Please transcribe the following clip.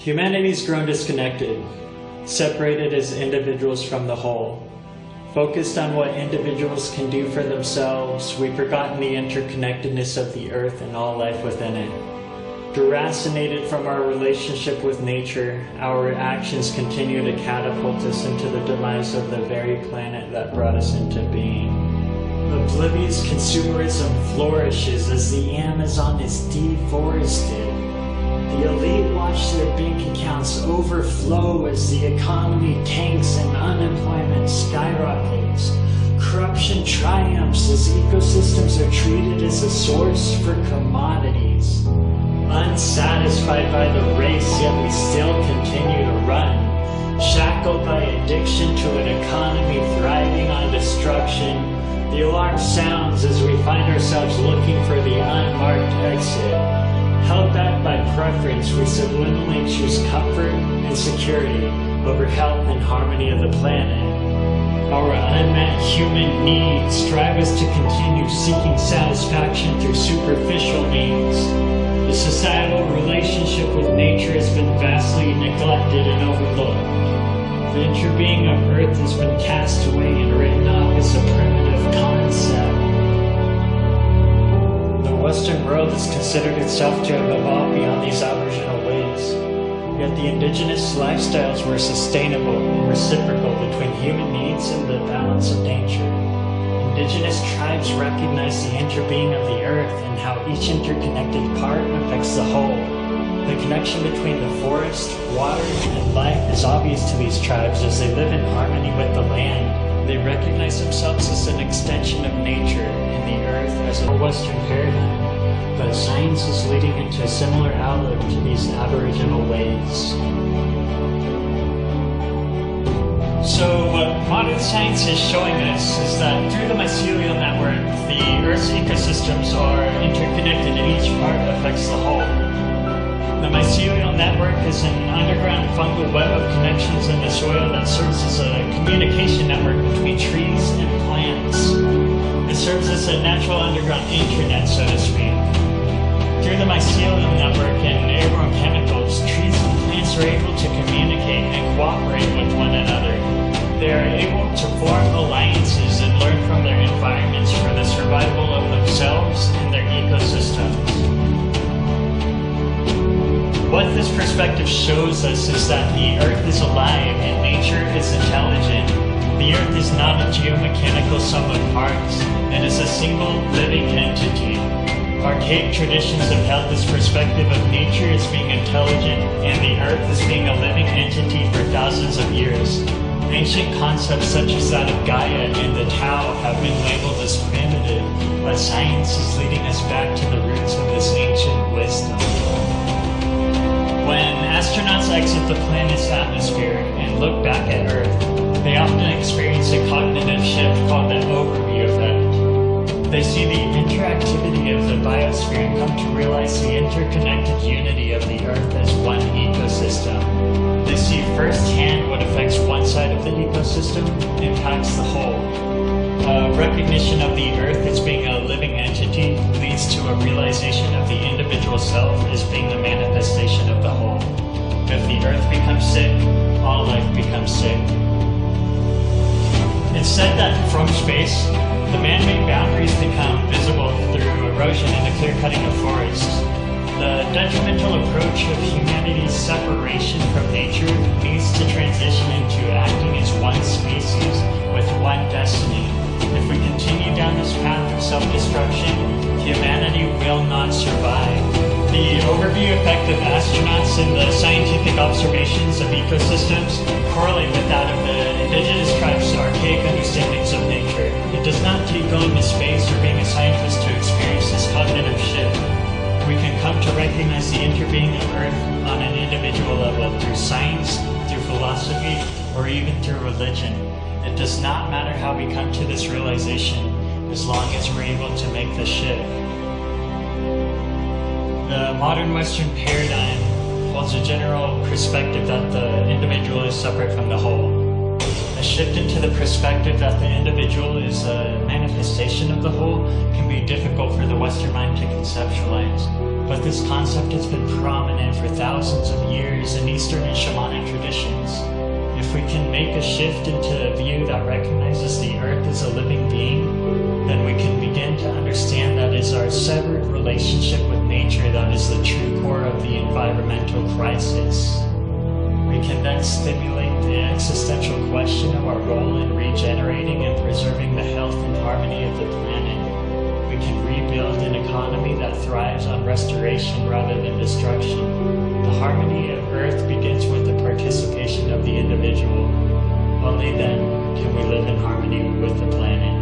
Humanity's grown disconnected, separated as individuals from the whole. Focused on what individuals can do for themselves, we've forgotten the interconnectedness of the earth and all life within it. Deracinated from our relationship with nature, our actions continue to catapult us into the demise of the very planet that brought us into being. Oblivious consumerism flourishes as the Amazon is deforested. The elite watch their bank accounts overflow as the economy tanks and unemployment skyrockets. Corruption triumphs as ecosystems are treated as a source for commodities. Unsatisfied by the race, yet we still continue to run. Shackled by addiction to an economy thriving on destruction, the alarm sounds as we find ourselves looking for the unmarked exit. Held back by preference, we subliminally choose comfort and security over health and harmony of the planet. Our unmet human needs drive us to continue seeking satisfaction through superficial means. The societal relationship with nature has been vastly neglected and overlooked. The interbeing of Earth has been cast away and written off as a primitive concept. The Western world has considered itself to have evolved beyond these aboriginal ways. Yet the indigenous lifestyles were sustainable and reciprocal between human needs and the balance of nature. Indigenous tribes recognize the interbeing of the earth and how each interconnected part affects the whole. The connection between the forest, water, and life is obvious to these tribes as they live in harmony with the land. They recognize themselves as an extension of nature and the earth as a Western paradigm. But science is leading into a similar outlook to these aboriginal ways. So what modern science is showing us is that through the mycelial network, the Earth's ecosystems are interconnected and each part affects the whole. The mycelial network is an underground fungal web of connections in the soil that serves as a communication network between trees and plants. It serves as a natural underground internet, so to speak. Through the mycelial network and airborne chemicals, trees and plants are able to communicate and cooperate with one another. They are able to form alliances and learn from their environments for the survival of themselves and their ecosystems. What this perspective shows us is that the Earth is alive and nature is intelligent. The Earth is not a geomechanical sum of parts. It is a single living entity. Archaic traditions have held this perspective of nature as being intelligent and the Earth as being a living entity for thousands of years. Ancient concepts such as that of Gaia and the Tao have been labeled as primitive, but science is leading us back to the roots of this ancient wisdom. When astronauts exit the planet's atmosphere and look back at Earth, they often experience a cognitive shift called the overview effect. They see the interactivity of the biosphere and come to realize the interconnected unity of the Earth as one ecosystem. They see firsthand what affects one side of the ecosystem impacts the whole. Recognition of the Earth as being a living entity leads to a realization of the individual self as being a manifestation of the whole. If the Earth becomes sick, all life becomes sick. It's said that from space, the man-made boundaries become visible through erosion and the clear-cutting of forests. The detrimental approach of humanity's separation from nature leads to transition into acting as one species with one destiny. If we continue down this path of self-destruction, humanity will not survive. The overview effect of astronauts and the scientific observations of ecosystems correlate with that of the indigenous tribes' archaic understandings of nature. It does not take going to space or being a scientist to experience this cognitive shift. We can come to recognize the interbeing of Earth on an individual level through science, through philosophy, or even through religion. It does not matter how we come to this realization, as long as we're able to make the shift. The modern Western paradigm holds a general perspective that the individual is separate from the whole. A shift into the perspective that the individual is a manifestation of the whole can be difficult for the Western mind to conceptualize. But this concept has been prominent for thousands of years in Eastern and shamanic traditions. If we can make a shift into a view that recognizes the earth as a living being, then we can begin to understand that it's our severed relationship with nature that is the true core of the environmental crisis. We can then stimulate the existential question of our role in regenerating and preserving the health and harmony of the planet. We can rebuild an economy that thrives on restoration rather than destruction. The harmony of Earth begins with the participation of the individual. Only then can we live in harmony with the planet.